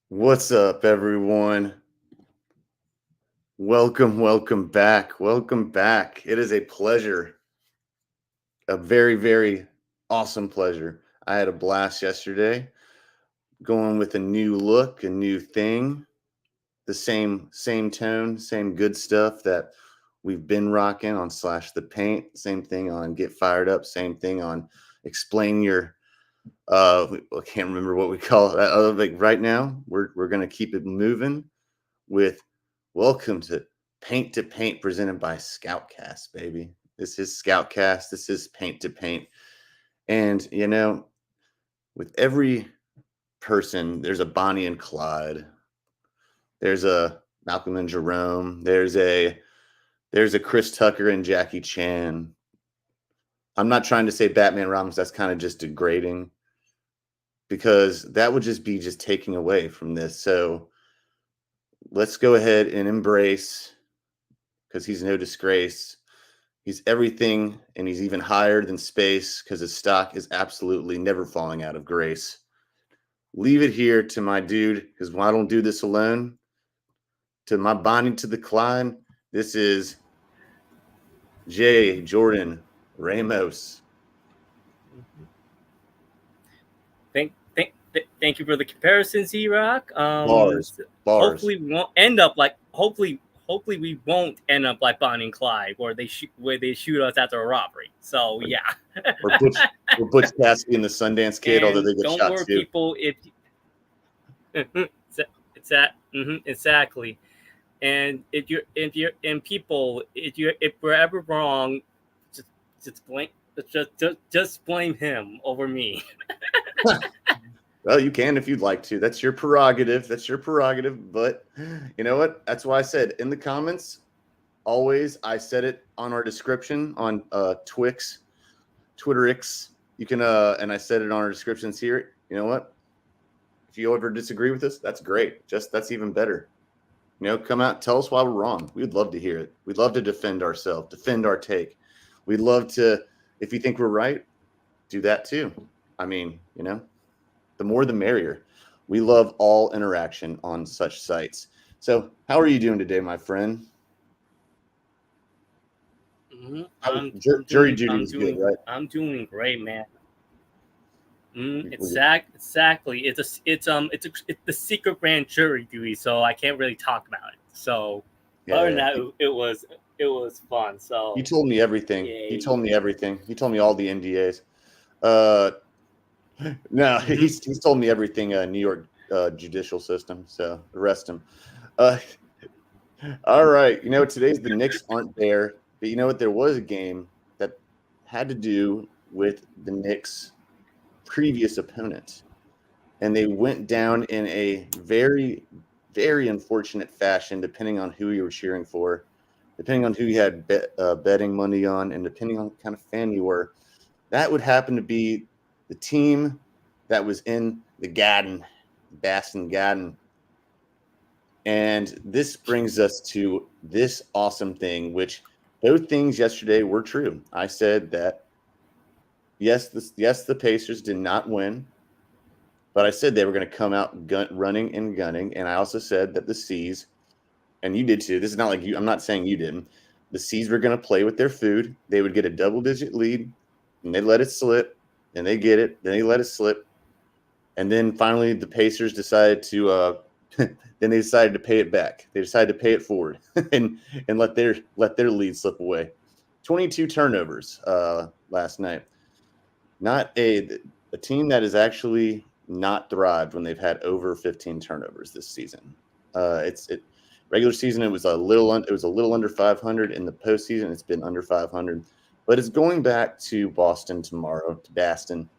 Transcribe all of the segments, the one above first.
What's up, everyone? Welcome back. Welcome back. It is a pleasure, a very, very awesome pleasure. I had a blast yesterday going with a new look, a new thing, the same tone, same good stuff that we've been rocking on Slash the Paint. Same thing on Get Fired Up. Same thing on Explain Your. I can't remember what we call it. Like right now, we're gonna keep it moving with welcome to Paint presented by ScOutCast, baby. This is ScOutCast. This is Paint to Paint. And, with every person, there's a Bonnie and Clyde. There's a Malcolm and Jerome. There's a Chris Tucker and Jackie Chan. I'm not trying to say Batman Robins. That's kind of just degrading because that would just be taking away from this. So let's go ahead and embrace, because he's no disgrace. He's everything, and he's even higher than space because his stock is absolutely never falling out of grace. Leave it here to my dude, because I don't do this alone. To my Bonnie to the Clyde, this is J. Jordan Ramos. Thank you for the comparison, Z-Rock. Bars. Hopefully we won't end up like hopefully we won't end up like Bonnie and Clyde, where they shoot us after a robbery. So yeah. or Butch Cassidy and the Sundance Kid, although they get don't shot worry, too. people. Exactly. And if we're ever wrong, just blame him over me. Well, you can if you'd like to. That's your prerogative. But you know what? That's why I said in the comments, always, I said it on our description on Twitter X. You can, and I said it on our descriptions here. You know what? If you ever disagree with us, that's great. That's even better. Come out, tell us why we're wrong. We'd love to hear it. We'd love to defend ourselves, defend our take. We'd love to, if you think we're right, do that too. I mean, the more the merrier. We love all interaction on such sites. So how are you doing today, my friend? Jury duty is good, right? I'm doing great, man. Exactly. It's the secret grand jury duty, so I can't really talk about it. So other than that, it was fun. So he told me everything. He told me everything. He told me all the NDAs. No, he's told me everything. New York judicial system. So arrest him. All right. Today's the Knicks aren't there, but you know what? There was a game that had to do with the Knicks' previous opponent, and they went down in a very, very unfortunate fashion, depending on who you were cheering for, depending on who you had betting money on, and depending on what kind of fan you were. That would happen to be the team that was in the Garden, Boston Garden. And this brings us to this awesome thing, which both things yesterday were true. I said that, yes, the Pacers did not win, but I said they were going to come out running and gunning. And I also said that the C's, and you did too, this is not like you, I'm not saying you didn't, the C's were going to play with their food. They would get a double-digit lead, and they let it slip. And they get it. Then they let it slip. And then finally the Pacers decided to then they decided to pay it back. They decided to pay it forward and let their lead slip away. 22 turnovers last night. Not a team that is actually not thrived when they've had over 15 turnovers this season. Regular season it was a little under 500. In the postseason it's been under 500, but it's going back to Boston tomorrow, to Boston.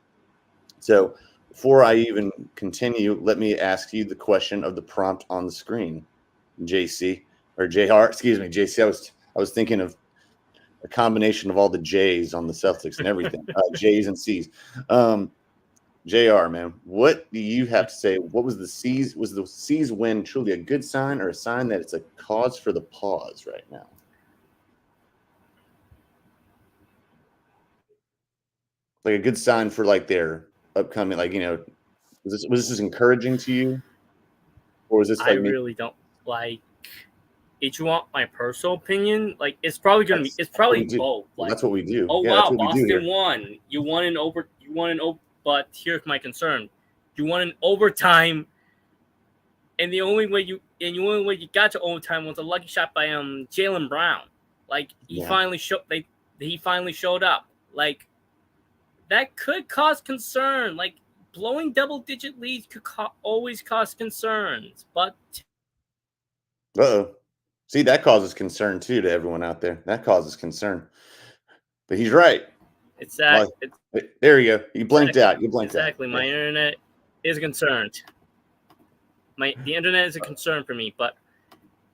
So before I even continue, let me ask you the question of the prompt on the screen, JC or JR. Excuse me, JC. I was thinking of a combination of all the J's on the Celtics and everything, J's and C's. JR, man, what do you have to say? What was the C's? Was the C's win truly a good sign or a sign that it's a cause for the pause right now? Like a good sign for like their upcoming, like, was this encouraging to you? Or was this like I really don't like. If you want my personal opinion, like it's probably gonna be. It's probably both. Like, that's what we do. Oh yeah, wow, Boston won. You won in over. But here's my concern: you won in overtime, and the only way you got to overtime was a lucky shot by Jaylen Brown. Like he finally showed. He finally showed up. Like that could cause concern. Like blowing double-digit leads could always cause concerns. But see, that causes concern too to everyone out there. That causes concern. But he's right. There you go. You blinked out. You blinked out. Exactly. My internet is concerned. The internet is a concern for me. But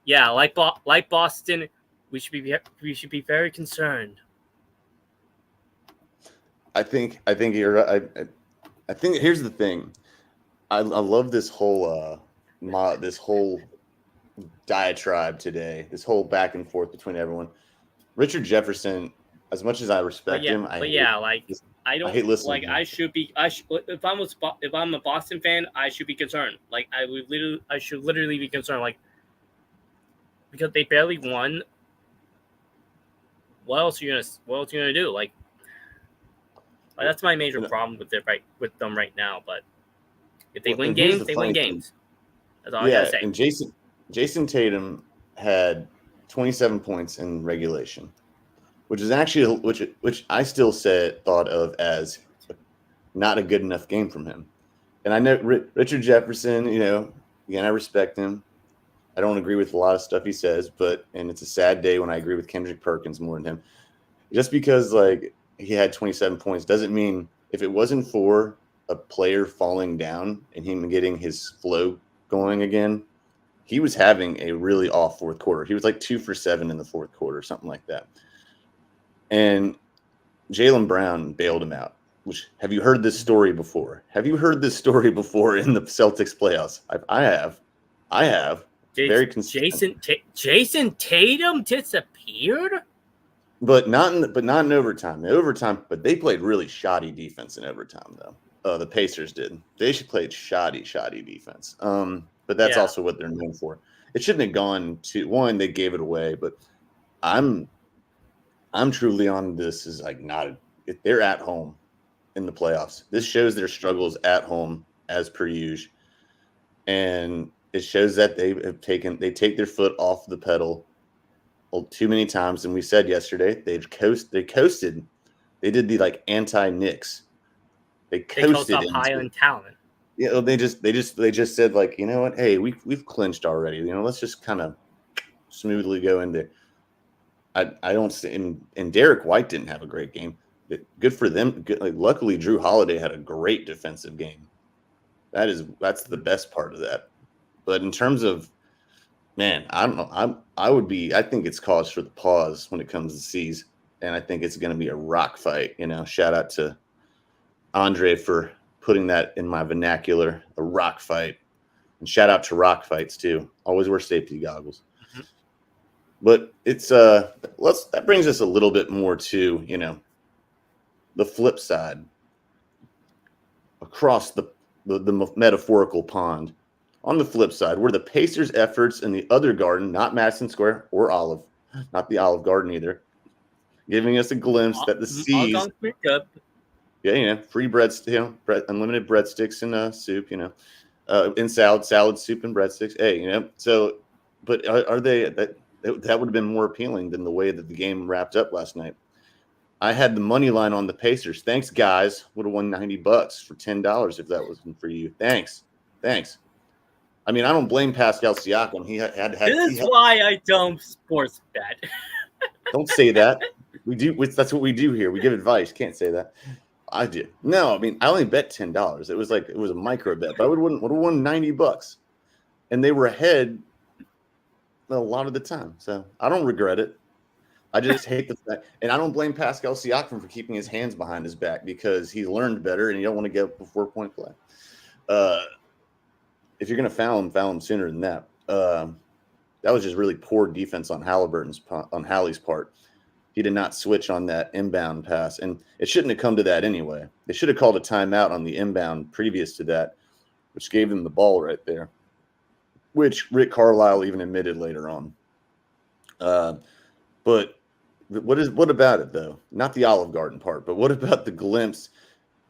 yeah, like Boston, we should be very concerned. I think you're right. I think here's the thing. I love this whole diatribe today. This whole back and forth between everyone. Richard Jefferson, as much as I respect him, I hate listening. Like if I'm a Boston fan, I should be concerned. Like I should literally be concerned. Like because they barely won. What else are you gonna do? Like that's my major problem with them right now. But if they win games, they win games. That's all I gotta say. And Jason Tatum had 27 points in regulation, which is actually which I still thought of as not a good enough game from him. And I know Richard Jefferson, again, I respect him. I don't agree with a lot of stuff he says, and it's a sad day when I agree with Kendrick Perkins more than him. Just because like he had 27 points doesn't mean if it wasn't for a player falling down and him getting his flow going again, he was having a really off fourth quarter. He was like 2 for 7 in the fourth quarter, something like that. And Jaylen Brown bailed him out. Have you heard this story before? Have you heard this story before in the Celtics playoffs? I have. Very consistent. Jason Tatum disappeared? But not in overtime. But they played really shoddy defense in overtime, though. The Pacers did. They played shoddy defense. But that's also what they're known for. It shouldn't have gone to one. They gave it away, but I'm truly on this is like if they're at home in the playoffs. This shows their struggles at home as per usual, and it shows that they take their foot off the pedal too many times. And we said yesterday they coasted. They did the like anti-Knicks. They coasted up high on talent. Yeah, they just said like, you know what? Hey, we've clinched already. Let's just kind of smoothly go into. I don't see, and Derek White didn't have a great game. Good for them. Luckily, Drew Holiday had a great defensive game. That's the best part of that. But in terms of, man, I don't know. I think it's cause for the pause when it comes to C's, and I think it's going to be a rock fight. Shout out to Andre for putting that in my vernacular, a rock fight, and shout out to rock fights too. Always wear safety goggles. Mm-hmm. But it's that brings us a little bit more to the flip side across the metaphorical pond. On the flip side, were the Pacers' efforts in the other garden, not Madison Square or not the Olive Garden either, giving us a glimpse that the C's. Yeah, free unlimited breadsticks and soup, in salad soup and breadsticks. Hey, so, but are they that would have been more appealing than the way that the game wrapped up last night? I had the money line on the Pacers. Thanks, guys. Would have won $90 for $10 if that wasn't for you. Thanks. I mean, I don't blame Pascal Siakam. He had. This is why I don't sports bet. Don't say that. We do. That's what we do here. We give advice. Can't say that. I did. No, I mean, I only bet $10. It was a micro bet, but I would have won $90, and they were ahead a lot of the time. So I don't regret it. I just hate the fact, and I don't blame Pascal Siakam for keeping his hands behind his back because he learned better, and you don't want to give up a 4-point play. If you're going to foul him sooner than that. That was just really poor defense on Hallie's part. He did not switch on that inbound pass, and it shouldn't have come to that anyway. They should have called a timeout on the inbound previous to that, which gave them the ball right there, which Rick Carlisle even admitted later on. But what about it, though? Not the Olive Garden part, but what about the glimpse?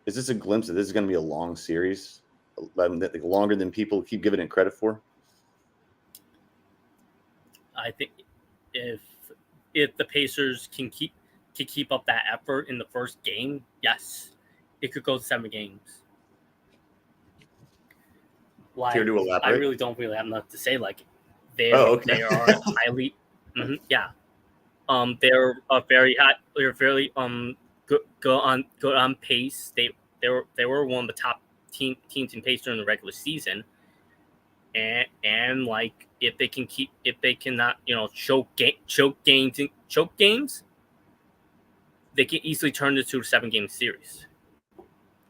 Is this a glimpse that this is going to be a long series, longer than people keep giving it credit for? I think if the Pacers can keep up that effort in the first game, yes, it could go to 7 games. Care to elaborate? I really don't have much to say. Like they are highly, yeah. They're very hot. They're very good on pace. They were one of the top teams in pace during the regular season. And like if they cannot choke games, they can easily turn this to a 7-game series. I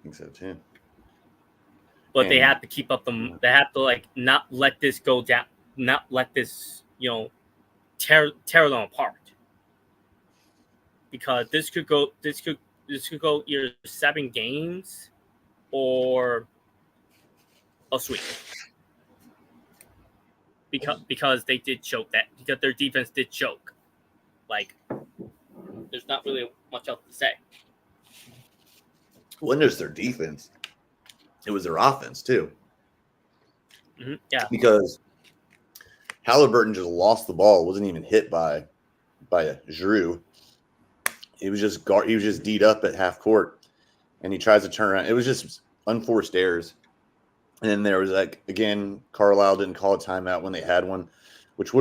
think so too. But they have to keep up them. They have to not let this go down. Not let this tear them apart. Because this could go either 7 games or a sweep. Because they did choke that. Because their defense did choke. There's not really much else to say. When there's their defense, it was their offense too. Yeah. Because Halliburton just lost the ball. Wasn't even hit by Giroux. He was just D'd up at half court, and he tries to turn around. It was just unforced errors. And then there was again, Carlisle didn't call a timeout when they had one, which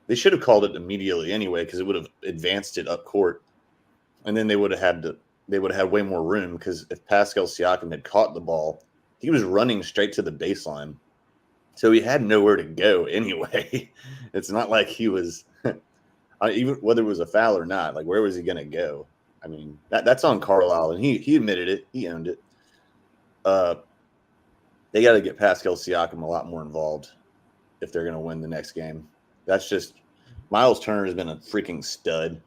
they should have called it immediately anyway, because it would have advanced it up court. And then they would have had way more room, because if Pascal Siakam had caught the ball, he was running straight to the baseline. So he had nowhere to go anyway. It's not like he was even whether it was a foul or not, where was he going to go? I mean, that's on Carlisle, and he admitted it. He owned it. They got to get Pascal Siakam a lot more involved if they're going to win the next game. That's just Miles Turner has been a freaking stud.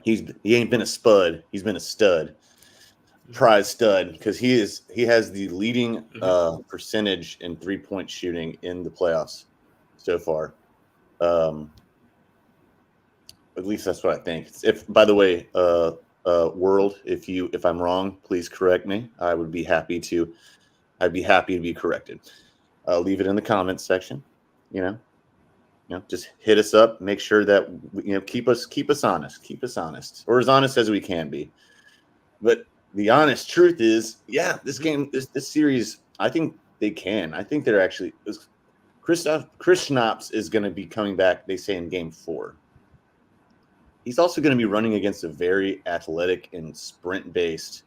He ain't been a spud. He's been a stud, prize stud, because he has the leading percentage in 3-point shooting in the playoffs so far. At least that's what I think. By the way, world, if I'm wrong, please correct me. I'd be happy to be corrected. Leave it in the comments section. Just hit us up. Make sure that keep us honest, or as honest as we can be. But the honest truth is, this game, this series, I think they can. I think they're actually. Chris Schnapps is going to be coming back. They say in Game 4. He's also going to be running against a very athletic and sprint-based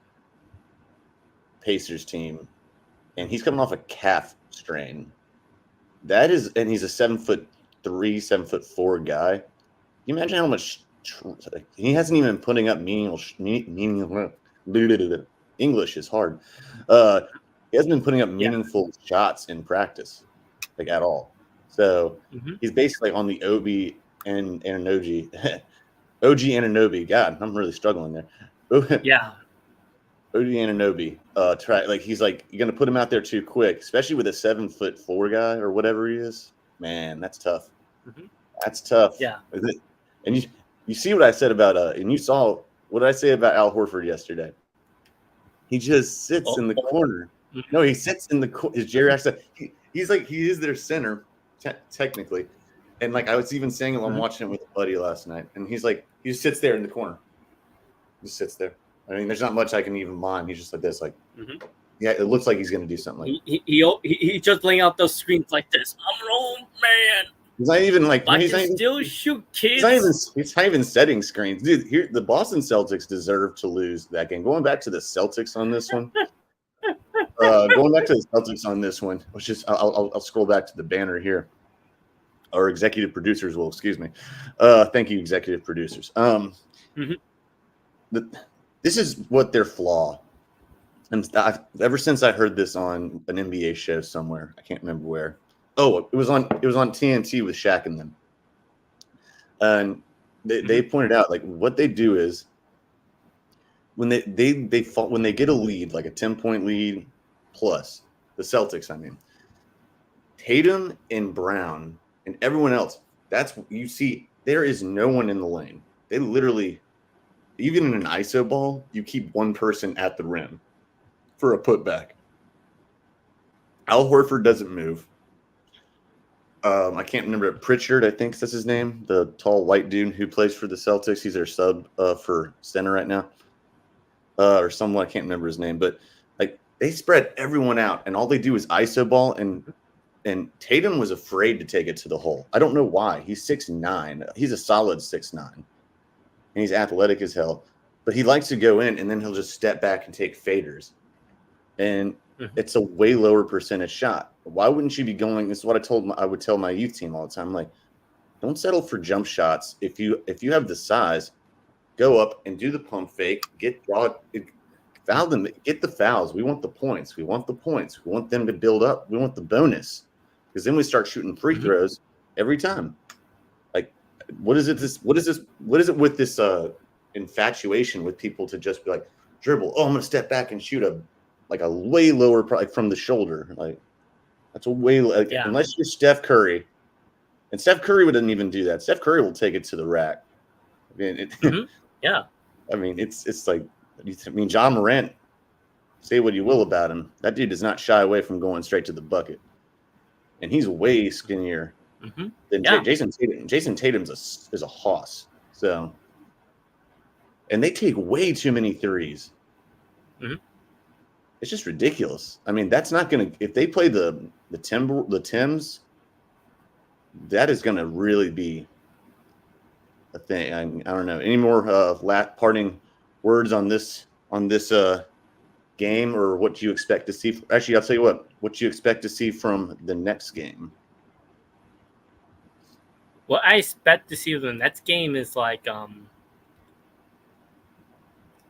Pacers team, and he's coming off a calf strain. And he's a 7'3", 7'4" guy. Can you imagine how much he hasn't even been putting up meaningful English is hard. He hasn't been putting up meaningful shots in practice, at all. So he's basically on the Obi and Anunoby. OG Anunoby. God, I'm really struggling there. Yeah. OG Anunoby. He's you're gonna put him out there too quick, especially with a 7'4" guy or whatever he is. Man, that's tough. That's tough. Yeah. And you see what I said about and you saw what did I say about Al Horford yesterday? He just sits in the corner. No, he sits in the corner. Is Jerry said he is their center technically. And I was even saying it when I'm watching it with a buddy last night, and he just sits there in the corner. Just sits there. I mean, there's not much I can even mime. He's just like this, like, Yeah, it looks like he's going to do something. Like he just laying out those screens like this. I'm an old man. He's not even like I can still shoot kids. He's not even setting screens, dude. Here, the Boston Celtics deserve to lose that game. Going back to the Celtics on this one. Going back to the Celtics on this one. Let's just I'll scroll back to the banner here. Our executive producers will excuse me. Thank you, executive producers. This is what their flaw. And ever since I heard this on an NBA show somewhere, I can't remember where. Oh, it was on TNT with Shaq and them. And they pointed out like what they do is when they get a lead, like a 10-point lead plus, the Celtics, I mean, Tatum and Brown and everyone else, that's what you see. There is no one in the lane. They literally, even in an ISO ball, you keep one person at the rim for a putback. Al Horford doesn't move. I can't remember. Pritchard, I think that's his name, the tall white dude who plays for the Celtics. He's their sub for center right now, or someone, I can't remember his name. But like they spread everyone out, and all they do is ISO ball. And Tatum was afraid to take it to the hole. I don't know why. He's 6'9". He's a solid 6'9", and he's athletic as hell. But he likes to go in, and then he'll just step back and take faders. And it's a way lower percentage shot. Why wouldn't you be going? This is what I would tell my youth team all the time. I'm like, don't settle for jump shots. If you have the size, go up and do the pump fake. Foul them. Get the fouls. We want the points. We want them to build up. We want the bonus, because then we start shooting free throws every time. Like, what is it with this infatuation with people to just be like dribble? Oh, I'm gonna step back and shoot a way lower, probably from the shoulder. Like that's a way unless you're Steph Curry, and Steph Curry wouldn't even do that. Steph Curry will take it to the rack. I mean, yeah. I mean, it's like, I mean, John Morant. Say what you will about him, that dude does not shy away from going straight to the bucket, and he's way skinnier than Jason Tatum. Jason Tatum's is a hoss. So, and they take way too many threes. It's just ridiculous. I mean, that's not going to, if they play the Timbs, that is going to really be a thing. I don't know. Any more parting words on this game, or what you expect to see? Actually, I'll tell you what you expect to see from the next game. What I expect to see from the next game is like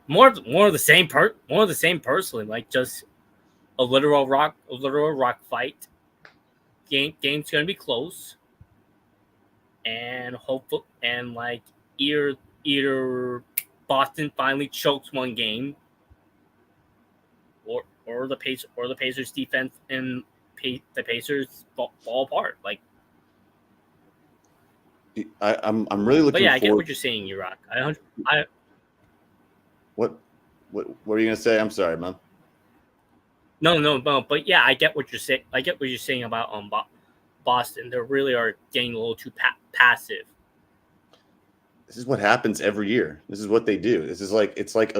more of the same personally, like just a literal rock fight. Game's gonna be close, and hopeful, and like either Boston finally chokes one game, or the Pacers defense and the Pacers fall apart. Like, I'm really looking. But yeah, I get what you're saying, Rock. What were you gonna say? I'm sorry, man. No. But yeah, I get what you're saying. I get what you're saying about Boston. They really are getting a little too passive. This is what happens every year. This is what they do. This is like it's like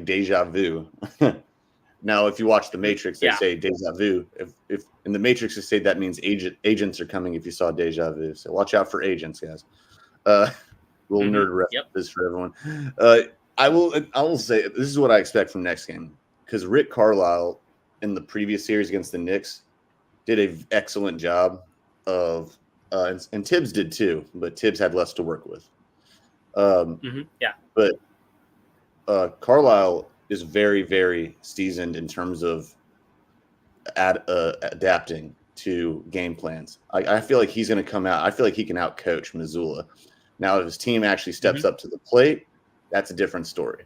deja vu. Now, if you watch The Matrix, they say deja vu. If in The Matrix they say that means agents are coming. If you saw deja vu, so watch out for agents, guys. Little nerd reference for everyone. I will say this is what I expect from next game, because Rick Carlisle in the previous series against the Knicks did an excellent job of, and Tibbs did too, but Tibbs had less to work with. But Carlisle is very, very seasoned in terms of adapting to game plans. I feel like he's going to come out. I feel like he can outcoach Missoula. Now, if his team actually steps up to the plate, that's a different story.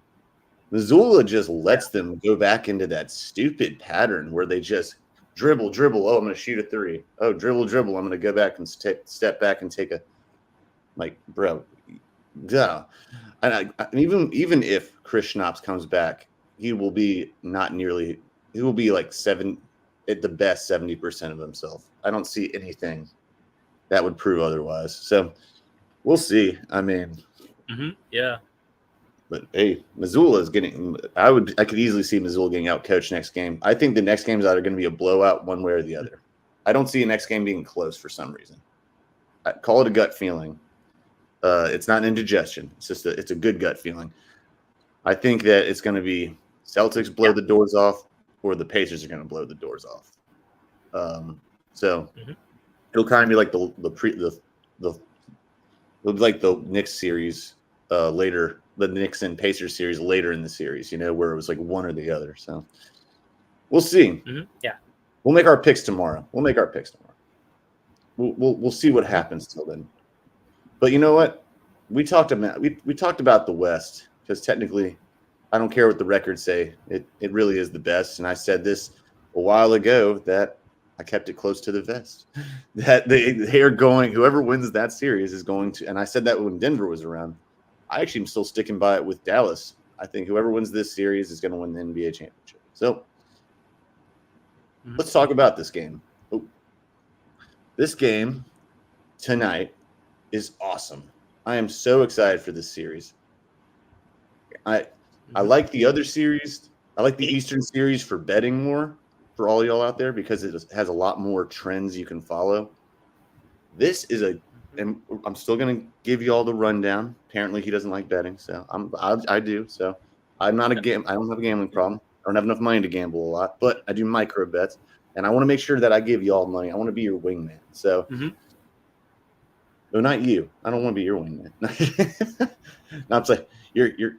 Missoula just lets them go back into that stupid pattern where they just dribble. Oh, I'm going to shoot a three. Oh, dribble. I'm going to go back and step back and take a, like, bro, duh. And even if Chris Schnapps comes back, he will be like at the best 70% of himself. I don't see anything that would prove otherwise. So we'll see. I mean, Yeah. But hey, Missoula is getting. I could easily see Missoula getting out coached next game. I think the next game is either going to be a blowout, one way or the other. I don't see the next game being close for some reason. I call it a gut feeling. It's not indigestion. It's just it's a good gut feeling. I think that it's going to be Celtics blow the doors off, or the Pacers are going to blow the doors off. So it'll kind of be like the Knicks series later, the Knicks and Pacers series later in the series, where it was like one or the other. So we'll see. Yeah. We'll make our picks tomorrow. We'll see what happens till then. But you know what? We talked about the West, because technically, I don't care what the records say. It really is the best. And I said this a while ago that I kept it close to the vest. That they are going. Whoever wins that series is going to. And I said that when Denver was around. I actually am still sticking by it with Dallas. I think whoever wins this series is going to win the NBA championship. So let's talk about this game. This game tonight is awesome. I am so excited for this series. I like the other series. I like the Eastern series for betting more, for all y'all out there, because it has a lot more trends you can follow. This is and I'm still going to give you all the rundown. Apparently he doesn't like betting, so I do. So I'm not I don't have a gambling problem. I don't have enough money to gamble a lot, but I do micro bets, and I want to make sure that I give you all money. I want to be your wingman. So no, not you. I don't want to be your wingman. No, I'm saying you're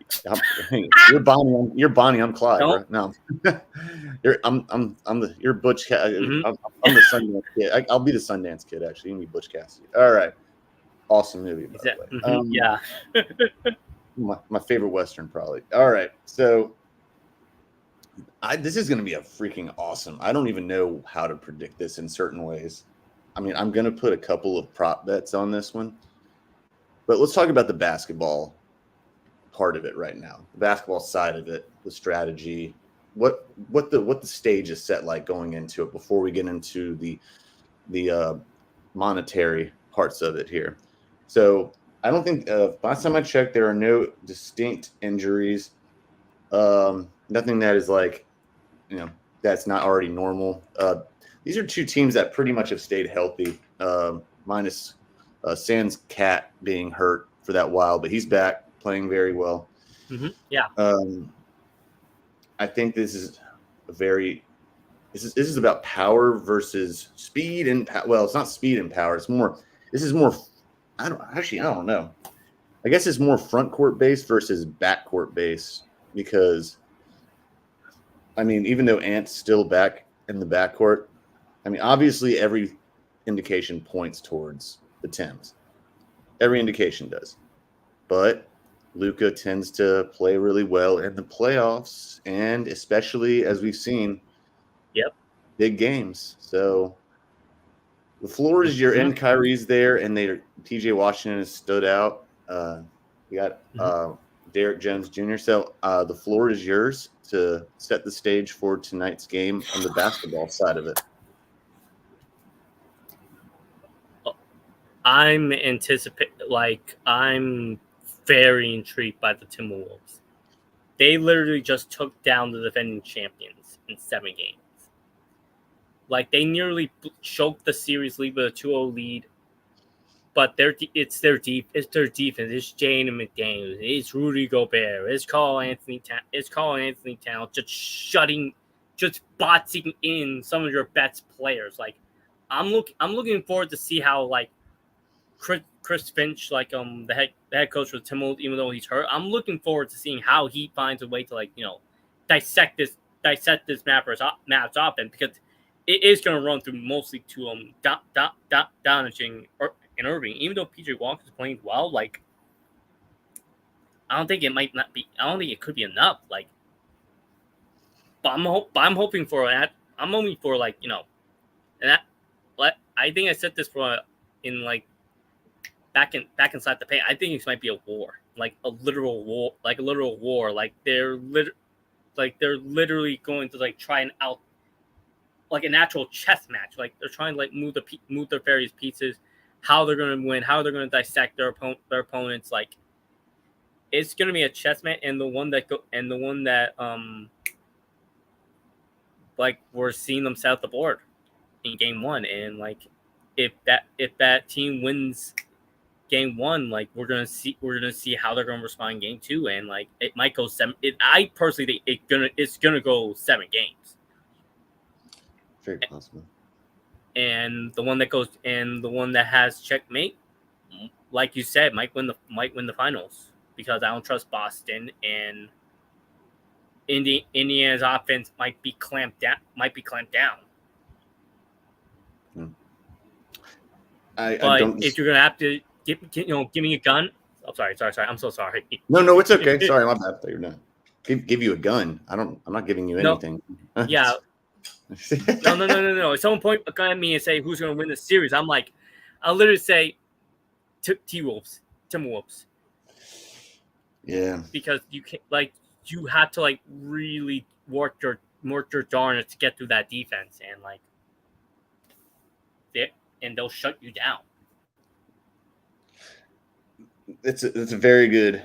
Bonnie. You're Bonnie. I'm Clyde. Right? No, you're Butch. I'm the Sundance kid. I'll be the Sundance kid. Actually, you can be Butch Cassidy. All right, awesome movie. By the way. Yeah. my favorite Western, probably. All right, so this is going to be a freaking awesome. I don't even know how to predict this in certain ways. I mean, I'm going to put a couple of prop bets on this one, but let's talk about the basketball part of it right now. The basketball side of it, the strategy, what the stage is set like going into it before we get into the monetary parts of it here. So I don't think last time I checked, there are no distinct injuries. Nothing that is like, that's not already normal. These are two teams that pretty much have stayed healthy, minus Sans Cat being hurt for that while, but he's back playing very well. Yeah. I think this is this is about power versus speed and well, it's not speed and power. This is more. I don't know. I guess it's more front court based versus back court based, because I mean, even though Ant's still back in the backcourt, I mean, obviously every indication points towards the Timbs. Every indication does. But Luka tends to play really well in the playoffs, and especially as we've seen, big games. So the floor is your end. Kyrie's there, and TJ Washington has stood out. We got Derek Jones Jr. So the floor is yours to set the stage for tonight's game on the basketball side of it. I'm very intrigued by the Timberwolves. They literally just took down the defending champions in 7 games. Like, they nearly choked the series lead with a 2-0 lead. But it's their defense. It's Jane and McDaniels. It's Rudy Gobert. It's Carl Anthony Towns just boxing in some of your best players. Like, I'm looking forward to see how, like, Chris Finch, like the head coach for the Timberwolves, even though he's hurt, I'm looking forward to seeing how he finds a way to, like, dissect this match up, and because it is going to run through mostly to Doncic and Irving, even though PJ Walker is playing well. Like, I don't think it could be enough. Like, but I'm hoping for that. I'm hoping for, like, and that, like, I think I said this in like back inside the paint. I think this might be a war, like a literal war, Like, they're literally going to, like, try and out, like, a natural chess match. Like, they're trying to, like, move their various pieces, how they're going to win, how they're going to dissect their opponents. Like, it's gonna be a chess match, and the one that like we're seeing them set up the board in game one, and like if that team wins game one, like we're gonna see how they're gonna respond in game two, and like it might go seven. I personally think it's gonna go 7 games. Very possible. And the one that has checkmate, like you said, might win the finals, because I don't trust Boston, and Indiana's offense might be clamped down. I But don't. if you're gonna have to give me a gun. Oh, sorry. I'm so sorry. No, it's okay. Sorry, my bad. You're not. Give you a gun. I'm not giving you anything. Yeah. No. If someone point a gun at me and say who's gonna win the series, I'll literally say Timberwolves. Yeah. Because you have to really work your darnest to get through that defense, and they'll shut you down. It's a very good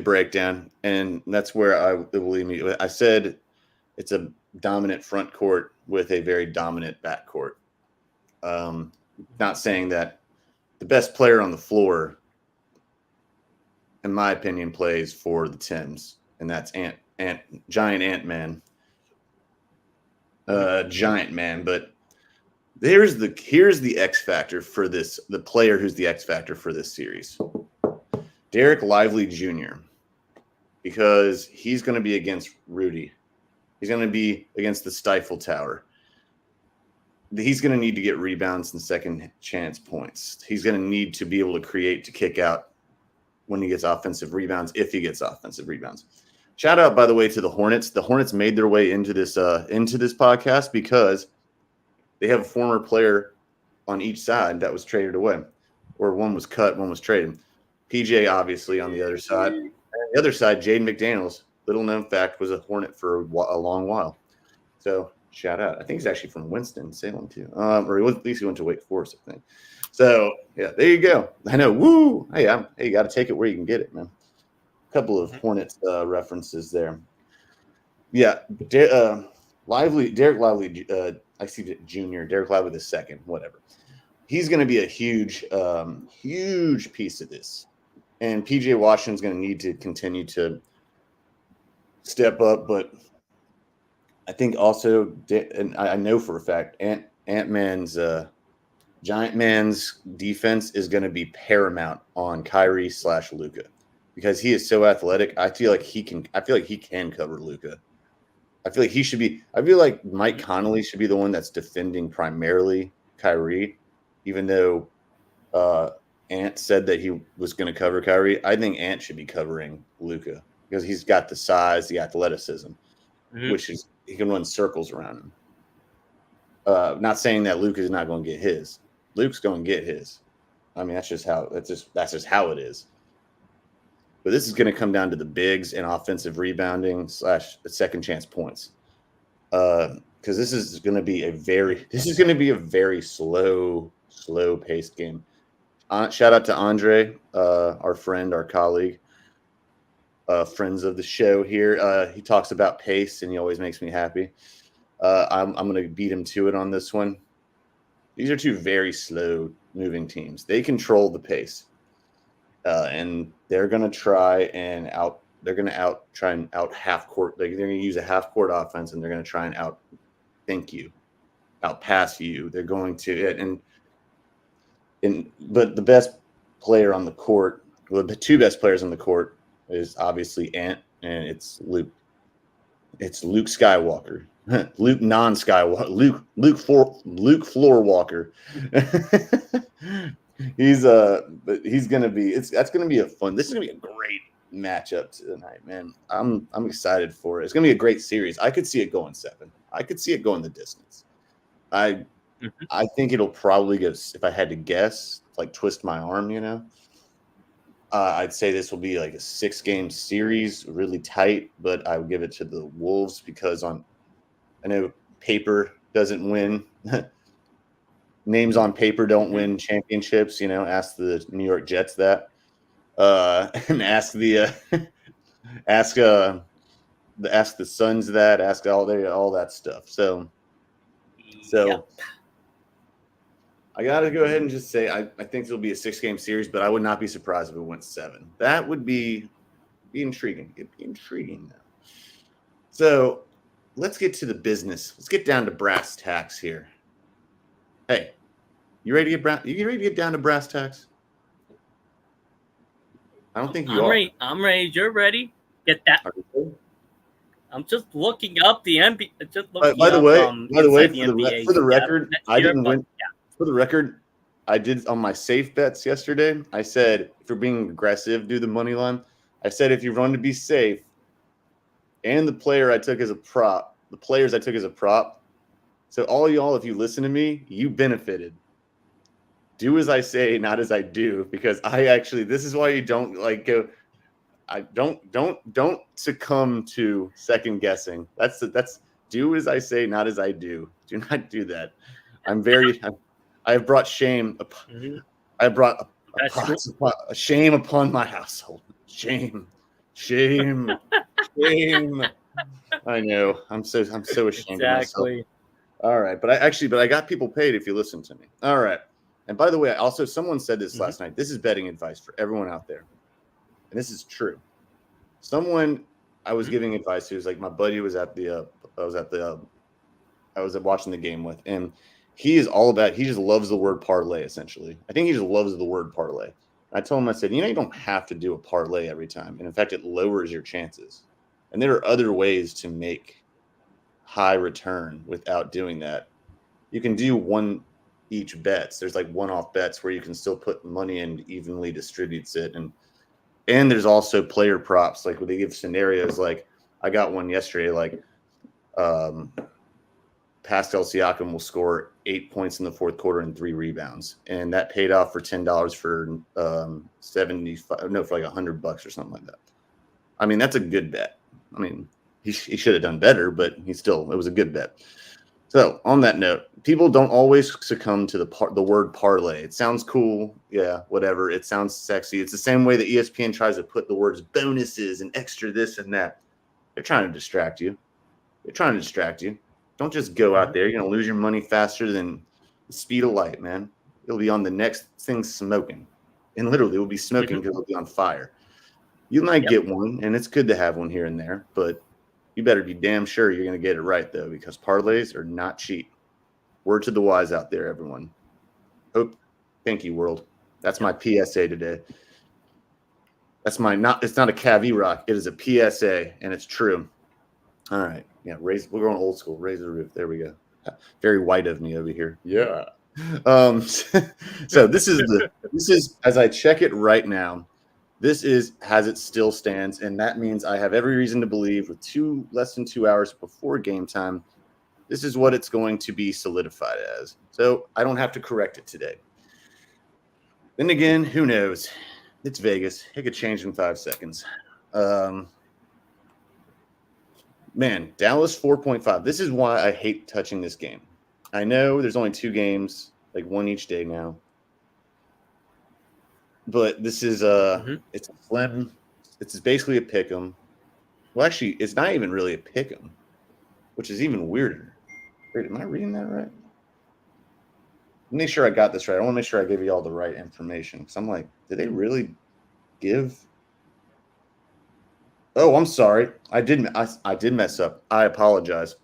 breakdown, and that's where it will lead me. I said it's a dominant front court with a very dominant back court. Not saying that the best player on the floor, in my opinion, plays for the Tims, and that's Giant Ant-Man. Giant Man, but here's the X factor for this, the player who's the X factor for this series. Derek Lively Jr., because he's going to be against Rudy. He's going to be against the Stifle Tower. He's going to need to get rebounds and second chance points. He's going to need to be able to create, to kick out when he gets offensive rebounds, if he gets offensive rebounds. Shout out, by the way, to the Hornets. The Hornets made their way into this podcast because they have a former player on each side that was traded away, or one was cut, one was traded. PJ, obviously, on the other side. And on the other side, Jaden McDaniels, little known fact, was a Hornet for a long while. So shout out. I think he's actually from Winston-Salem too. Or at least he went to Wake Forest, I think. So yeah, there you go. I know. Woo! Hey, you got to take it where you can get it, man. A couple of Hornets references there. Yeah, Derek Lively. I see Junior, Derek Lively the second, whatever. He's going to be a huge piece of this. And PJ Washington's going to need to continue to step up. But I think also, and I know for a fact, Ant-Man's, Giant Man's defense is going to be paramount on Kyrie / Luka, because he is so athletic. I feel like he can cover Luka. I feel like Mike Conley should be the one that's defending primarily Kyrie, even though Ant said that he was going to cover Kyrie. I think Ant should be covering Luka because he's got the size, the athleticism, which is he can run circles around him. Not saying that Luka is not going to get his. Luke's going to get his. I mean, that's just how it is. But this is going to come down to the bigs and offensive rebounding / second chance points. Because this is going to be a very slow paced game. Shout out to Andre, our friend, our colleague, friends of the show here. He talks about pace, and he always makes me happy. I'm going to beat him to it on this one. These are two very slow moving teams. They control the pace. And they're going to try and out half court. They're going to use a half court offense, and they're going to try and out pass you. They're going to, but the best player on the court, well, the two best players on the court is obviously Ant, and it's Luke. It's Luke Skywalker. Luke non-Skywalker. Luke Floor Walker. He's gonna be. That's gonna be a fun. This is gonna be a great matchup tonight, man. I'm excited for it. It's gonna be a great series. I could see it going 7. I could see it going the distance. I think it'll probably go. If I had to guess, like twist my arm, I'd say this will be like a 6-game series, really tight. But I would give it to the Wolves because I know paper doesn't win. Names on paper don't win championships. Ask the New York Jets that. and ask the ask the Suns that, ask all that stuff. So Yep. I got to go ahead and just say I think it'll be a 6-game series, but I would not be surprised if it went 7. That would be intriguing. It'd be intriguing now. So let's get to the business. Let's get down to brass tacks here. Hey, you ready to get down to brass tacks? I don't think you are. Ready. I'm ready. You're ready. Get that. I'm just looking up the NBA. Just looking by the up, way, the NBA. for the record, I didn't win. Yeah. For the record, I did on my safe bets yesterday. I said if you're being aggressive, do the money line. I said if you run to be safe, and the players I took as a prop. So all y'all, if you listen to me, you benefited. Do as I say, not as I do, because this is why you don't go. I don't succumb to second guessing. That's do as I say, not as I do. Do not do that. I have brought shame. I have brought a shame upon my household. Shame. I know. I'm so ashamed of myself. All right, but I got people paid if you listen to me. All right. And by the way, also someone said this last night. This is betting advice for everyone out there. And this is true. Someone I was giving advice to was like my buddy was at the I was watching the game with, and he just loves the word parlay, essentially. I think he just loves the word parlay. I told him, I said, you don't have to do a parlay every time. And in fact, it lowers your chances. And there are other ways to make high return without doing that. You can do one each bets. There's like one-off bets where you can still put money in, evenly distributes it. And there's also player props, like where they give scenarios. Like I got one yesterday, like Pascal Siakam will score 8 points in the fourth quarter and 3 rebounds, and that paid off for $10 for for like $100 or something like that. I mean, that's a good bet. I mean, he should have done better, but it was a good bet. So on that note, people don't always succumb to the word parlay. It sounds cool. Yeah, whatever. It sounds sexy. It's the same way that ESPN tries to put the words bonuses and extra this and that. They're trying to distract you. Don't just go out there. You're going to lose your money faster than the speed of light, man. It'll be on the next thing smoking. And literally, it will be smoking because it'll be on fire. You might get one, and it's good to have one here and there, but you better be damn sure you're going to get it right, though, because parlays are not cheap. Word to the wise out there, everyone. Thank you, world. That's my PSA today. It's not a Cavi rock. It is a PSA, and it's true. All right. Yeah, we're going old school. Raise the roof. There we go. Very white of me over here. Yeah. So this is as I check it right now. This is as it still stands, and that means I have every reason to believe with less than 2 hours before game time, this is what it's going to be solidified as. So I don't have to correct it today. Then again, who knows? It's Vegas. It could change in 5 seconds. Man, Dallas 4.5. This is why I hate touching this game. I know there's only 2 games, like one each day now. But this is it's a slim. It's basically a pick 'em. Well, actually, it's not even really a pick 'em, which is even weirder. Wait, am I reading that right? Make sure I got this right. I want to make sure I give you all the right information, because I'm like, did they really give? Oh, I'm sorry. I did mess up. I apologize.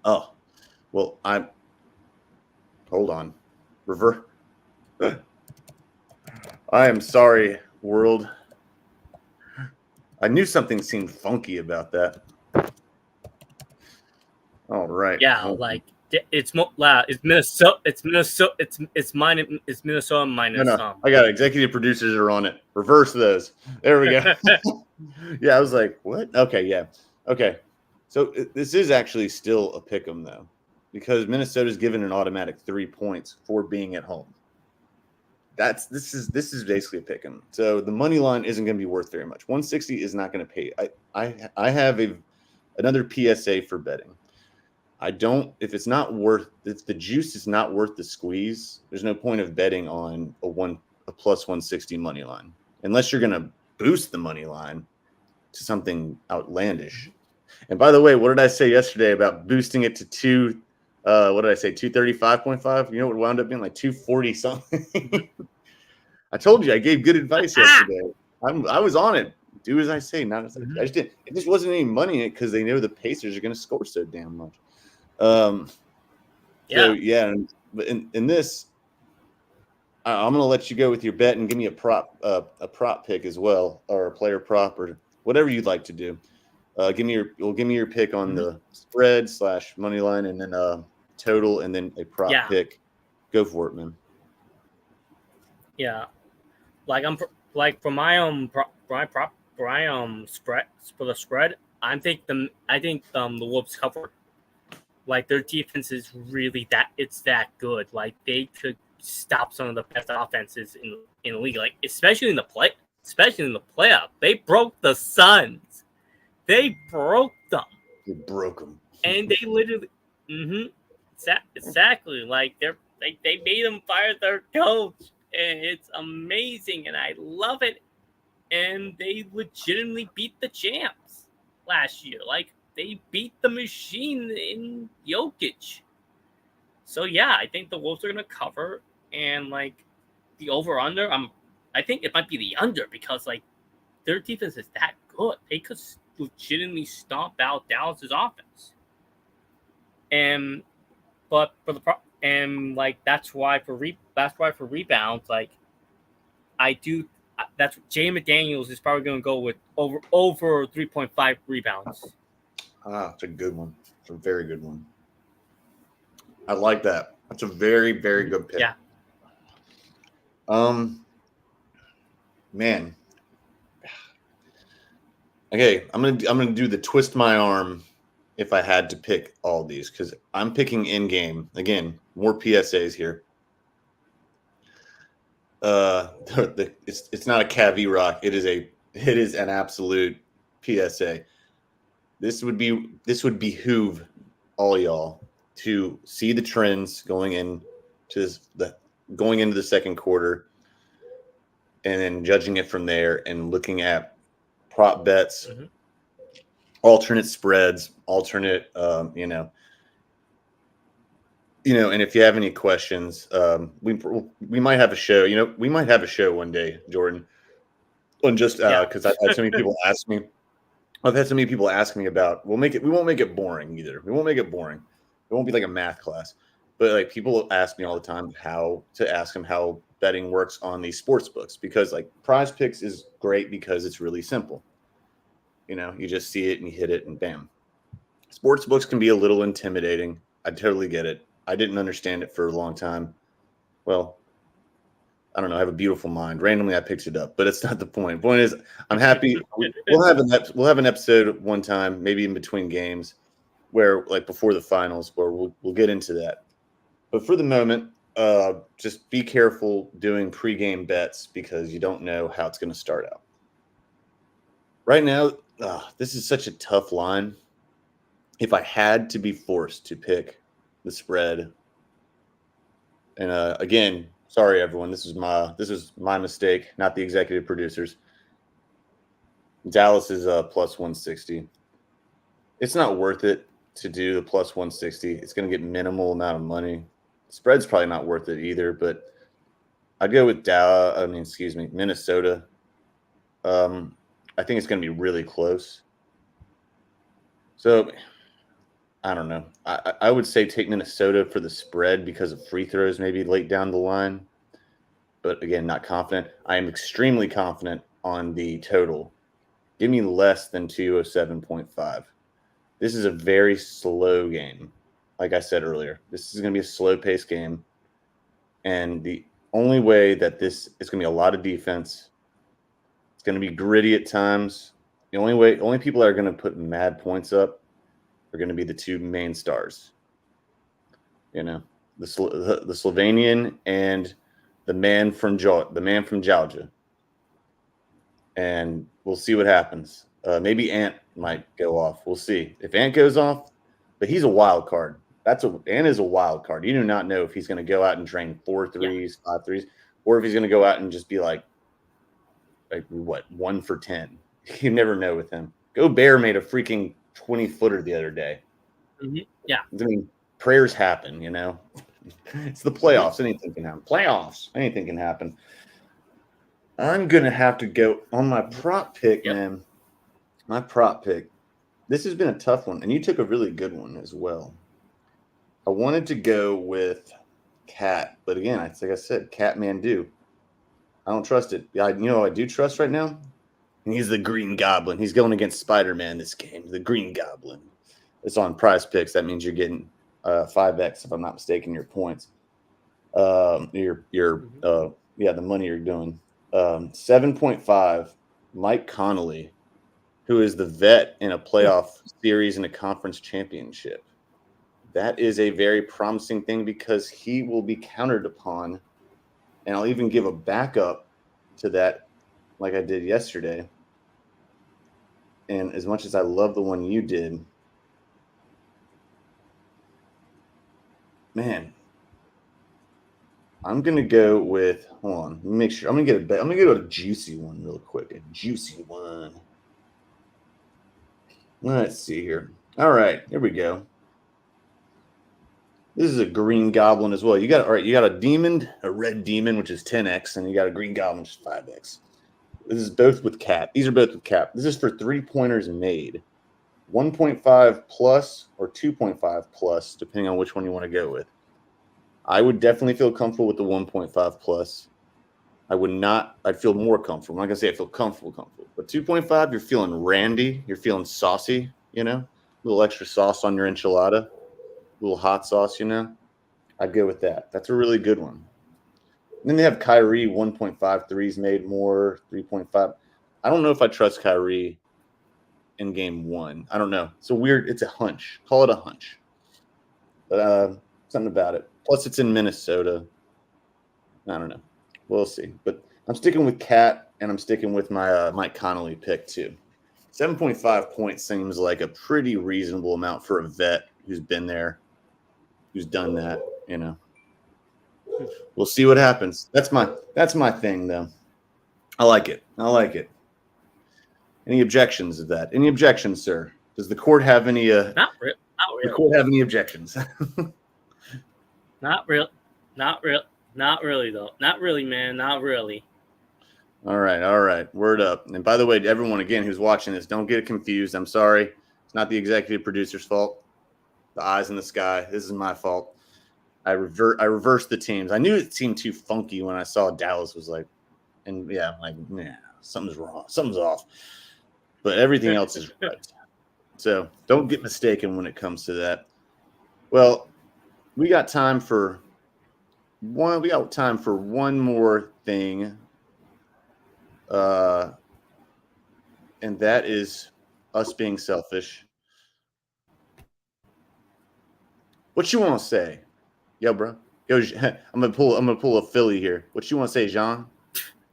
Oh, well, hold on. Revert. I am sorry, world. I knew something seemed funky about that. All right. Yeah, like it's Minnesota. It's Minnesota. It's Minnesota minus. No. I got executive producers are on it. Reverse those. There we go. Yeah, I was like, what? Okay, yeah. Okay. So this is actually still a pick 'em though, because Minnesota's given an automatic 3 points for being at home. This is basically a pick 'em. So the money line isn't going to be worth very much. 160 is not going to pay. I have another PSA for betting. If the juice is not worth the squeeze, there's no point of betting on a plus 160 money line. unless you're going to boost the money line to something outlandish. And by the way, what did I say yesterday about boosting it to what did I say? 235.5? You know what wound up being like 240 something? I told you I gave good advice yesterday. I was on it. Do as I say, not as I just didn't. It just wasn't any money in it because they know the Pacers are going to score so damn much. So yeah, but in this, I'm going to let you go with your bet and give me a prop pick as well, or a player prop, or whatever you'd like to do. Give me your pick on the spread / money line, and then total, and then a prop pick. Go for it, man. Yeah, like for my spread for the spread. I think the Wolves cover. Like their defense is really that good. Like they could stop some of the best offenses in the league. Like especially in the playoff. They broke the Suns. They broke them. They broke them. And they literally, exactly. Like they made them fire their coach, and it's amazing, and I love it. And they legitimately beat the champs last year. Like they beat the machine in Jokic. So yeah, I think the Wolves are gonna cover, and like the over under. I think it might be the under because like their defense is that good. They could legitimately stomp out Dallas's offense. That's why for rebounds, like I do. That's Jay McDaniels is probably going to go with over 3.5 rebounds. It's a good one. It's a very good one. I like that. That's a very, very good pick. Yeah. Man. Okay, I'm gonna do the twist my arm if I had to pick all these, because I'm picking in game. Again, more PSAs here. It's not a Cavi rock. It is an absolute PSA. This would behoove all y'all to see the trends going into the second quarter, and then judging it from there and looking at prop bets, alternate spreads, alternate, and if you have any questions, we might have a show. We might have a show one day, Jordan, on just because I've had so many people ask me. I've had so many people ask me about. We won't make it boring either. We won't make it boring. It won't be like a math class. But like people ask me all the time how betting works on these sports books, because like Prize Picks is great because it's really simple. You just see it and you hit it and bam. Sports books can be a little intimidating. I totally get it. I didn't understand it for a long time. Well, I don't know. I have a beautiful mind. Randomly, I picked it up, but it's not the point. The point is, I'm happy. We'll have an episode one time, maybe in between games, where like before the finals, where we'll get into that. But for the moment, just be careful doing pregame bets because you don't know how it's going to start out. Right now, this is such a tough line. If I had to be forced to pick the spread, and again, sorry everyone, this is my mistake, not the executive producers. Dallas is plus 160. It's not worth it to do the plus 160. It's going to get minimal amount of money. Spread's probably not worth it either, but I'd go with Minnesota. I think it's going to be really close. So I don't know. I would say take Minnesota for the spread because of free throws maybe late down the line. But again, not confident. I am extremely confident on the total. Give me less than 207.5. This is a very slow game. Like I said earlier, this is going to be a slow-paced game. And the only way that this is going to be a lot of defense, it's going to be gritty at times. The only people that are going to put mad points up are going to be the two main stars. The Slovenian and the man from Georgia. And we'll see what happens. Maybe Ant might go off. We'll see. If Ant goes off, but he's a wild card. Ant is a wild card. You do not know if he's going to go out and drain 4 threes, 5 threes, or if he's going to go out and just be like like what 1 for 10. You never know with him. Gobert made a freaking 20-footer the other day. Yeah. I mean, prayers happen, you know. It's the playoffs. Anything can happen. Playoffs. Anything can happen. I'm gonna have to go on my prop pick, man. My prop pick. This has been a tough one, and you took a really good one as well. I wanted to go with Cat, but again, like I said, Cat Mandu. I don't trust it. Yeah, you know, I do trust right now. And he's the Green Goblin. He's going against Spider-Man this game. The Green Goblin. It's on Prize Picks. That means you're getting 5x, if I'm not mistaken, your points. The money you're doing. 7.5. Mike Connolly, who is the vet in a playoff series and a conference championship. That is a very promising thing because he will be countered upon. And I'll even give a backup to that like I did yesterday. And as much as I love the one you did, man, I'm gonna go with. Hold on, let me make sure. I'm gonna go to a juicy one real quick. A juicy one. Let's see here. All right, here we go. This is a Green Goblin as well. You got a demon, a red demon, which is 10x, and you got a Green Goblin, which is 5x. This is both with cap. These are both with cap. This is for 3-pointers made. 1.5 plus or 2.5 plus, depending on which one you want to go with. I would definitely feel comfortable with the 1.5 plus. I'd feel more comfortable. I'm not going to say I feel comfortable. But 2.5, you're feeling randy. You're feeling saucy, you know? A little extra sauce on your enchilada. A little hot sauce, you know? I'd go with that. That's a really good one. And then they have Kyrie, 1.5 threes made more, 3.5. I don't know if I trust Kyrie in game one. I don't know. It's a hunch. Call it a hunch. But something about it. Plus, it's in Minnesota. I don't know. We'll see. But I'm sticking with Cat, and I'm sticking with my Mike Connolly pick, too. 7.5 points seems like a pretty reasonable amount for a vet who's been there, who's done that, you know. We'll see what happens. That's my thing, though. I like it. Any objections to that? Any objections, sir? Does the court have any? Not really. The court have any objections? Not really, though. Not really, man. Not really. All right. Word up. And by the way, to everyone again who's watching this, don't get confused. I'm sorry. It's not the executive producer's fault. The eyes in the sky. This is my fault. I reversed the teams. I knew it seemed too funky when I saw Dallas was like, and yeah, I'm like, nah, something's wrong. Something's off. But everything else is right. So don't get mistaken when it comes to that. Well, we got time for one more thing. And that is us being selfish. What you want to say? Yo, bro. Yo, I'm gonna pull a Philly here. What you want to say, Jean?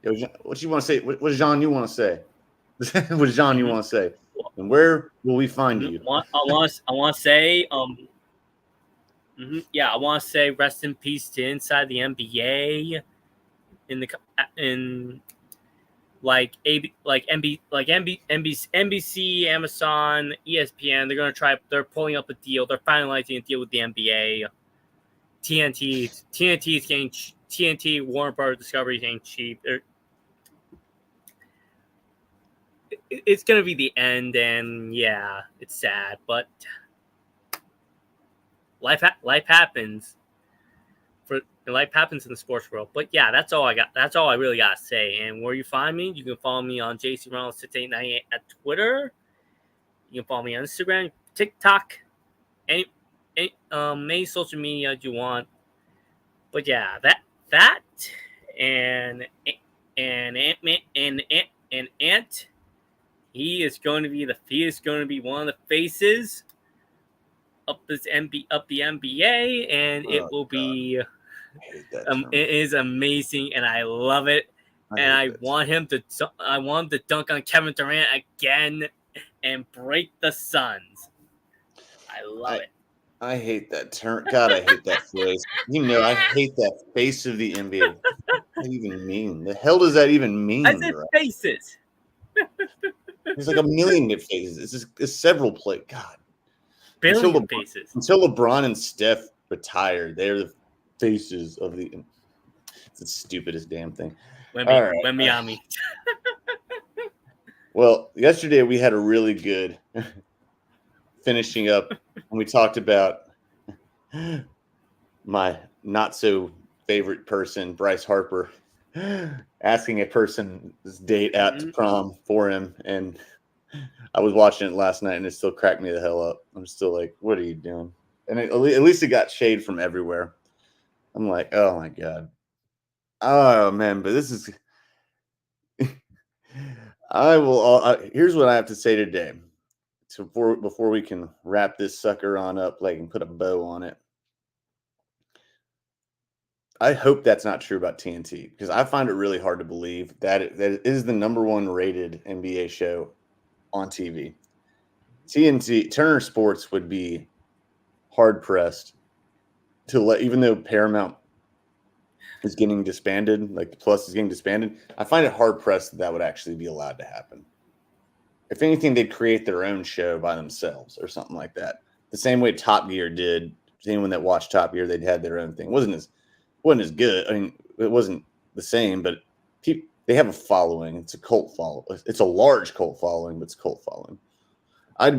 Yo, what you want to say? What Jean you want to say? What Jean you want to say? And where will we find you? I want to say, I want to say, rest in peace to Inside the NBA. NBC, Amazon, ESPN. They're pulling up a deal. They're finalizing a deal with the NBA. TNT, Warner Bros. Discovery is getting cheap. It's gonna be the end, and yeah, it's sad, but life happens. Life happens in the sports world. But yeah, that's all I got. That's all I really got to say. And where you find me, you can follow me on JCReynolds6898 at Twitter. You can follow me on Instagram, TikTok, any social media you want. But yeah, that and Ant, he is going to be one of the faces up the NBA, and it will be. It is amazing, and I love it. I want him to dunk on Kevin Durant again and break the Suns. I love it. I hate that term. God, I hate that phrase. You know, I hate that face of the NBA. that even mean? The hell does that even mean, I said bro? faces. There's like a million faces. It's several play. God, Billion faces. until LeBron and Steph retire, they're the faces of the. It's the stupidest damn thing. All right. Miami. Well, yesterday we had a really good finishing up when we talked about my not so favorite person, Bryce Harper, asking a person's date out to prom for him. And I was watching it last night and it still cracked me the hell up. I'm still like, what are you doing? And at least it got shade from everywhere. I'm like, oh my God. Oh man, but this is. Here's what I have to say today. So before we can wrap this sucker on up, like, and put a bow on it. I hope that's not true about TNT because I find it really hard to believe that it is the number one rated NBA show on TV. TNT, Turner Sports would be hard pressed to let, even though Paramount is getting disbanded, like the Plus is getting disbanded. I find it hard pressed that would actually be allowed to happen. If anything, they'd create their own show by themselves or something like that. The same way Top Gear did. Anyone that watched Top Gear, they'd had their own thing. It wasn't as good. I mean, it wasn't the same, but they have a following. It's a cult follow. It's a large cult following, but it's a cult following. I'll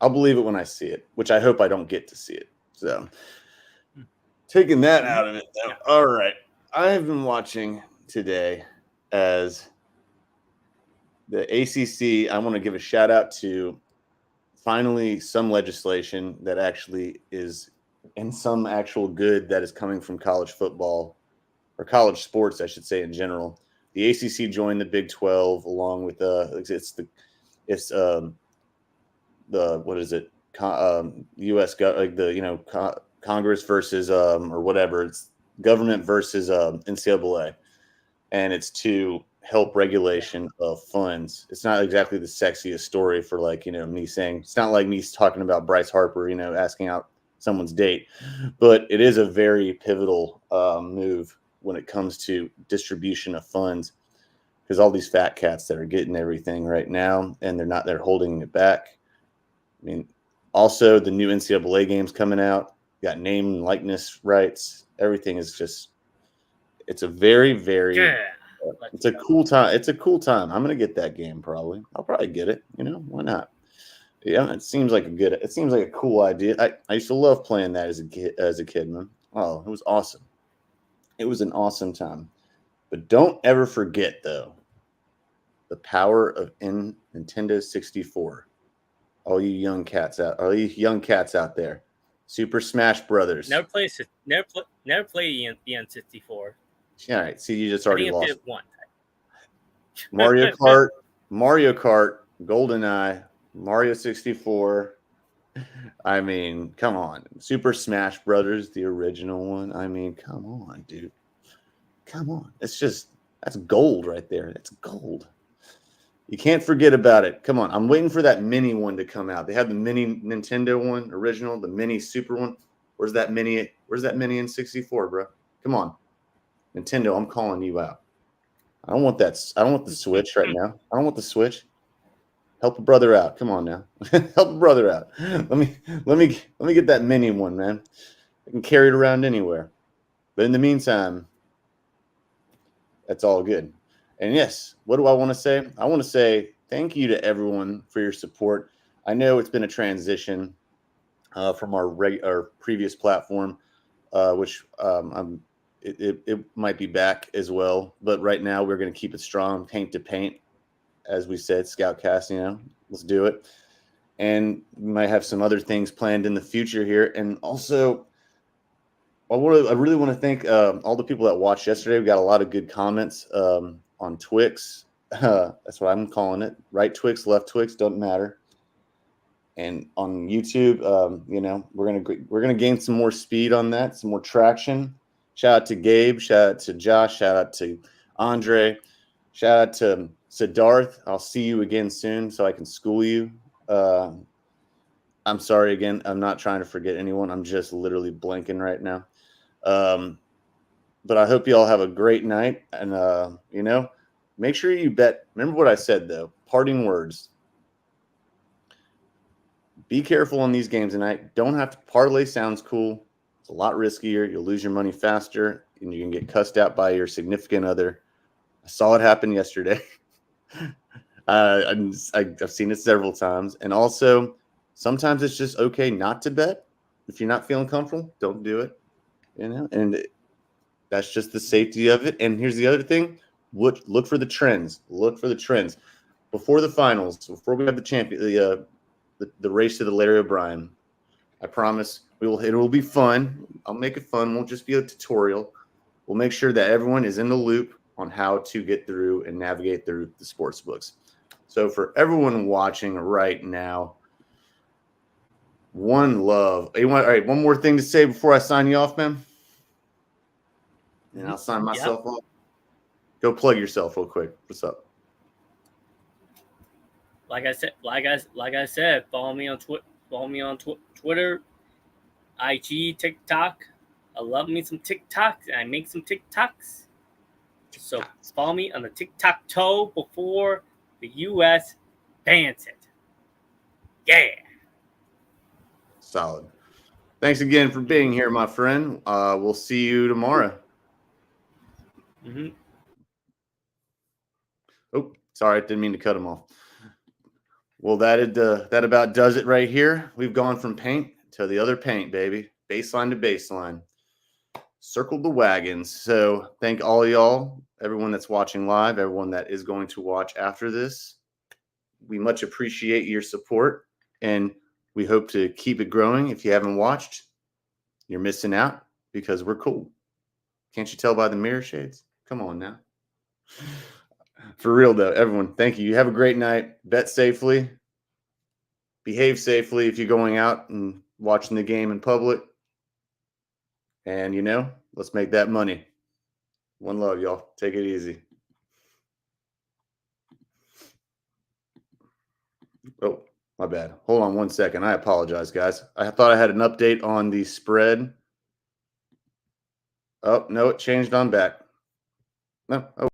believe it when I see it, which I hope I don't get to see it. So taking that out of it, though. All right. I have been watching today as the ACC. I want to give a shout out to finally some legislation that actually is and some actual good that is coming from college football or college sports, I should say, in general. The ACC joined the Big 12 along with what is it? U.S. Congress versus or whatever. It's government versus NCAA, and it's to help regulation of funds. It's not exactly the sexiest story for me saying. It's not like me talking about Bryce Harper, asking out someone's date, but it is a very pivotal move when it comes to distribution of funds, because all these fat cats that are getting everything right now and they're holding it back. I mean, also the new NCAA games coming out, got name and likeness rights. Everything is just, it's a very, very, it's a cool time. It's a cool time. I'm going to get that game probably. I'll probably get it. Why not? Yeah, it seems like a cool idea. I used to love playing that as a kid, man. Oh, it was awesome. It was an awesome time. But don't ever forget, though, the power of Nintendo 64. All you young cats out there. Super Smash Brothers. Never played the N64. All right, see, you just already lost. I did one. Mario Kart, GoldenEye, Mario 64. I mean, come on. Super Smash Brothers, the original one. I mean, come on, dude. Come on. That's gold right there. That's gold. You can't forget about it. Come on. I'm waiting for that mini one to come out. They have the mini Nintendo one, original, the mini super one. Where's that mini in 64, bro? Come on. Nintendo, I'm calling you out. I don't want the Switch right now. I don't want the Switch. Help a brother out. Come on now. Help a brother out. Let me get that mini one, man. I can carry it around anywhere. But in the meantime, that's all good. And yes, what do I want to say? I want to say thank you to everyone for your support. I know it's been a transition from our previous platform, which it might be back as well. But right now, we're going to keep it strong, paint to paint, as we said, ScOutCast. Let's do it. And we might have some other things planned in the future here. And also, I really want to thank all the people that watched yesterday. We got a lot of good comments on Twix. That's what I'm calling it. Right Twix, left Twix, don't matter. And on YouTube, we're gonna gain some more speed on that, some more traction. Shout out to Gabe, shout out to Josh, shout out to Andre, shout out to Siddharth. I'll see you again soon so I can school you. I'm sorry again. I'm not trying to forget anyone. I'm just literally blanking right now. But I hope you all have a great night. And, make sure you bet. Remember what I said, though. Parting words. Be careful on these games tonight. Don't have to parlay. Sounds cool. It's a lot riskier. You'll lose your money faster, and you can get cussed out by your significant other. I saw it happen yesterday. I've seen it several times. And also, sometimes it's just okay not to bet. If you're not feeling comfortable, don't do it. And that's just the safety of it. And here's the other thing: look for the trends. Look for the trends before the finals. Before we have the champion, the race to the Larry O'Brien. I promise it will be fun. I'll make it fun. It won't just be a tutorial. We'll make sure that everyone is in the loop on how to get through and navigate through the sports books. So for everyone watching right now, one love. All right, one more thing to say before I sign you off, man. And I'll sign myself off. Go plug yourself real quick. What's up? Like I said, follow me on Twitter, IG, TikTok. I love me some TikToks, and I make some TikToks. So follow me on the TikTok toe before the U.S. bans it. Yeah. Solid. Thanks again for being here, my friend. We'll see you tomorrow. Mm-hmm. Oh, sorry, I didn't mean to cut him off. Well, that about does it right here. We've gone from paint to the other paint, baby. Baseline to baseline. Circled the wagons. So thank all y'all, everyone that's watching live, everyone that is going to watch after this. We much appreciate your support, and we hope to keep it growing. If you haven't watched, you're missing out because we're cool. Can't you tell by the mirror shades? Come on now. For real, though, everyone, thank you. You have a great night. Bet safely. Behave safely if you're going out and watching the game in public. And, let's make that money. One love, y'all. Take it easy. Oh, my bad. Hold on one second. I apologize, guys. I thought I had an update on the spread. Oh, no, it changed on back. No. Oh.